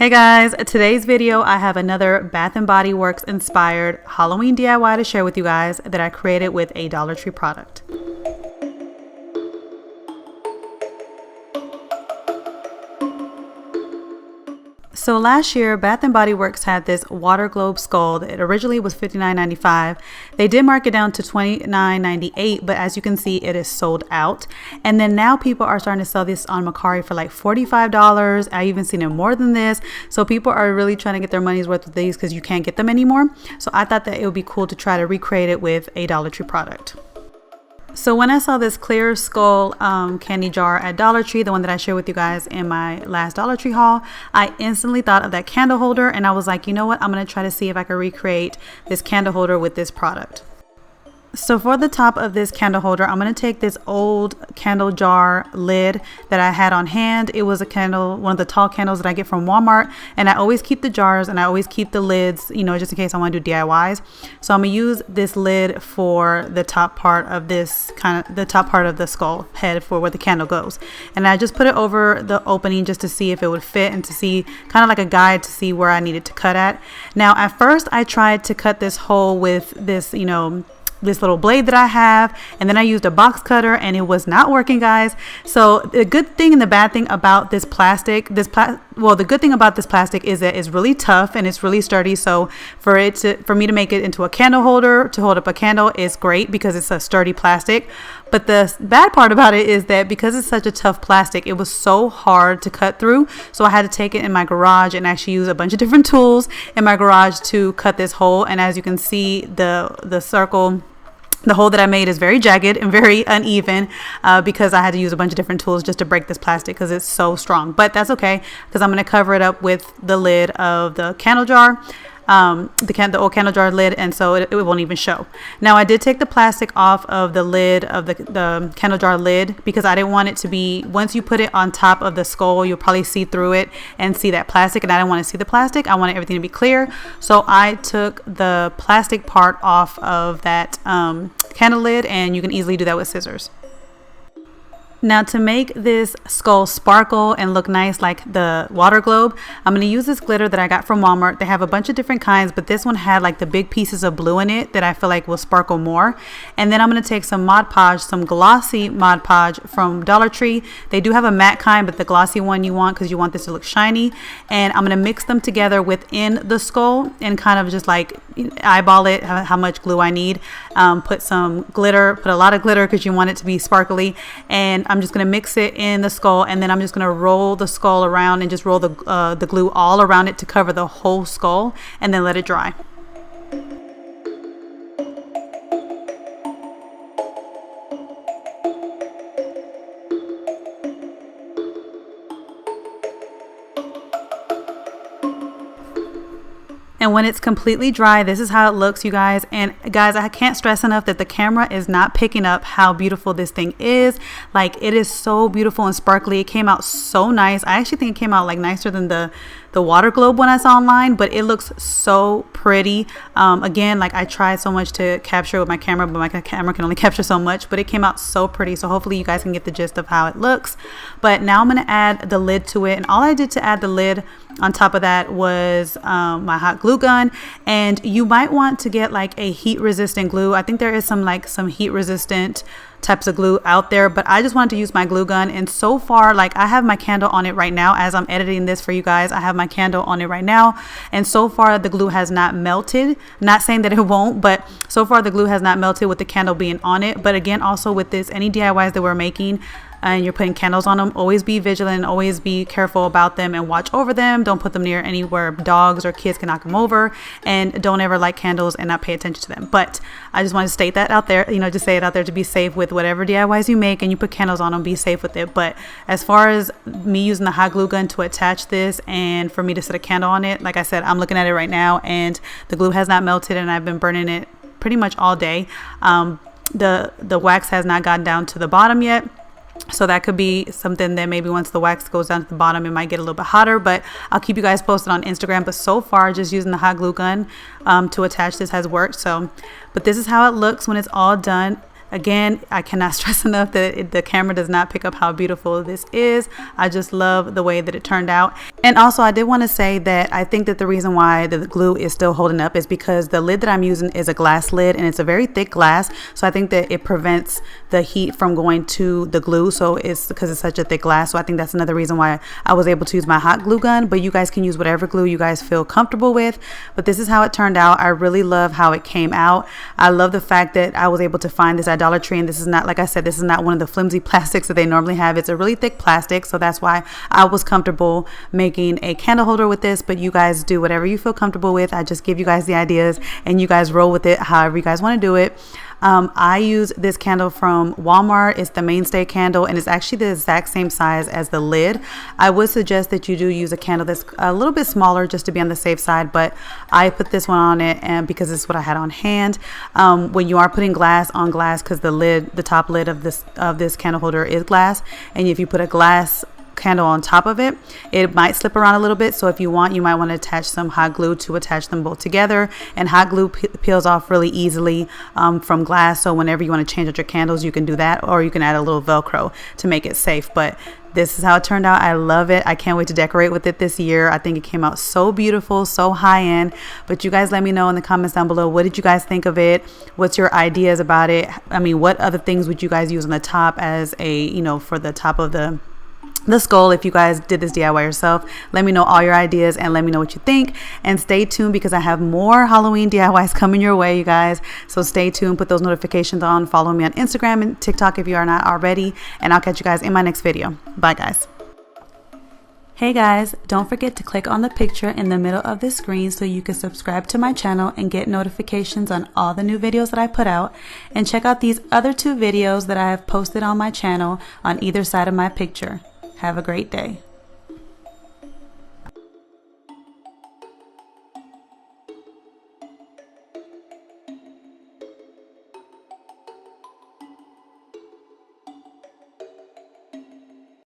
Hey guys, today's video I have another Bath & Body Works inspired Halloween DIY to share with you guys that I created with a Dollar Tree product. So last year, Bath & Body Works had this water globe skull. It originally was $59.95. They did mark it down to $29.98, but as you can see, it is sold out. And then now people are starting to sell this on Mercari for like $45. I even seen it more than this. So people are really trying to get their money's worth with these because you can't get them anymore. So I thought that it would be cool to try to recreate it with a Dollar Tree product. So when I saw this clear skull candy jar at Dollar Tree, the one that I shared with you guys in my last Dollar Tree haul, I instantly thought of that candle holder and I was like, you know what, I'm going to try to see if I can recreate this candle holder with this product. So for the top of this candle holder, I'm going to take this old candle jar lid that I had on hand. It was a candle, one of the tall candles that I get from Walmart, and I always keep the jars and I always keep the lids, you know, just in case I want to do DIYs. So I'm going to use this lid for the top part of this the top part of the skull head for where the candle goes. And I just put it over the opening just to see if it would fit and to see kind of like a guide to see where I needed to cut at. Now at first I tried to cut this hole with this, you know, this little blade that I have, and then I used a box cutter and it was not working, guys. So the good thing and the bad thing about this plastic, well, the good thing about this plastic is that it's really tough and it's really sturdy. So for me to make it into a candle holder to hold up a candle is great because it's a sturdy plastic. But the bad part about it is that because it's such a tough plastic, it was so hard to cut through. So I had to take it in my garage and actually use a bunch of different tools in my garage to cut this hole. And as you can see, the circle, the hole that I made is very jagged and very uneven because I had to use a bunch of different tools just to break this plastic because it's so strong. But that's okay because I'm going to cover it up with the lid of the candle jar. The old candle jar lid, and so it won't even show. Now I did take the plastic off of the lid of the candle jar lid because I didn't want it to be, once you put it on top of the skull, you'll probably see through it and see that plastic, and I didn't want to see the plastic. I wanted everything to be clear, so I took the plastic part off of that candle lid, and you can easily do that with scissors. Now to make this skull sparkle and look nice like the water globe, I'm going to use this glitter that I got from Walmart. They have a bunch of different kinds, but this one had like the big pieces of blue in it that I feel like will sparkle more. And then I'm going to take some Mod Podge, some glossy Mod Podge from Dollar Tree. They do have a matte kind, but the glossy one you want because you want this to look shiny. And I'm going to mix them together within the skull and kind of just like eyeball it, how much glue I need. Put some glitter, put a lot of glitter because you want it to be sparkly. And I'm just going to mix it in the skull, and then I'm just going to roll the skull around and just roll the glue all around it to cover the whole skull and then let it dry. And when it's completely dry, this is how it looks, you guys. And guys, I can't stress enough that the camera is not picking up how beautiful this thing is. Like, it is so beautiful and sparkly. It came out so nice. I actually think it came out like nicer than the water globe one I saw online, but it looks so pretty. Again, like I tried so much to capture with my camera, but my camera can only capture so much, but it came out so pretty. So hopefully you guys can get the gist of how it looks. But now I'm going to add the lid to it. And all I did to add the lid on top of that was my hot glue gun. And you might want to get like a heat resistant glue. I think there is some heat resistant types of glue out there, but I just wanted to use my glue gun. And so far, like, I have my candle on it right now as I'm editing this for you guys. I have my candle on it right now, and so far the glue has not melted. Not saying that it won't, but so far the glue has not melted with the candle being on it. But again, also with this, any DIYs that we're making and you're putting candles on them, always be vigilant, always be careful about them and watch over them. Don't put them near anywhere dogs or kids can knock them over, and don't ever light candles and not pay attention to them. But I just want to state that out there, you know, just say it out there to be safe with whatever DIYs you make, and you put candles on them, be safe with it. But as far as me using the hot glue gun to attach this and for me to set a candle on it, like I said, I'm looking at it right now and the glue has not melted, and I've been burning it pretty much all day. The wax has not gotten down to the bottom yet. So that could be something that maybe once the wax goes down to the bottom, it might get a little bit hotter, but I'll keep you guys posted on Instagram. But so far, just using the hot glue gun to attach this has worked. So, but this is how it looks when it's all done. Again, I cannot stress enough that the camera does not pick up how beautiful this is. I just love the way that it turned out. And also I did want to say that I think that the reason why the glue is still holding up is because the lid that I'm using is a glass lid, and it's a very thick glass. So I think that it prevents the heat from going to the glue. So it's because it's such a thick glass. So I think that's another reason why I was able to use my hot glue gun, but you guys can use whatever glue you guys feel comfortable with. But this is how it turned out. I really love how it came out. I love the fact that I was able to find this at Dollar Tree, and this is not, like I said, this is not one of the flimsy plastics that they normally have. It's a really thick plastic, so that's why I was comfortable making a candle holder with this. But you guys do whatever you feel comfortable with. I just give you guys the ideas and you guys roll with it however you guys want to do it. I use this candle from Walmart. It's the mainstay candle, and it's actually the exact same size as the lid. I would suggest that you do use a candle that's a little bit smaller just to be on the safe side, but I put this one on it and because it's what I had on hand. When you are putting glass on glass, because the top lid of this candle holder is glass, and if you put a glass candle on top of it, it might slip around a little bit. So if you want, you might want to attach some hot glue to attach them both together, and hot glue peels off really easily from glass. So whenever you want to change out your candles, you can do that, or you can add a little Velcro to make it safe. But this is how it turned out. I love it. I can't wait to decorate with it this year. I think it came out so beautiful, so high end. But you guys let me know in the comments down below, what did you guys think of it? What's your ideas about it? I mean, what other things would you guys use on the top as a, you know, for the top of the skull? If you guys did this DIY yourself, let me know all your ideas and let me know what you think. And stay tuned because I have more Halloween DIYs coming your way, you guys. So stay tuned, put those notifications on, follow me on Instagram and TikTok if you are not already, and I'll catch you guys in my next video. Bye guys. Hey guys, don't forget to click on the picture in the middle of the screen so you can subscribe to my channel and get notifications on all the new videos that I put out. And check out these other 2 videos that I have posted on my channel on either side of my picture. Have a great day.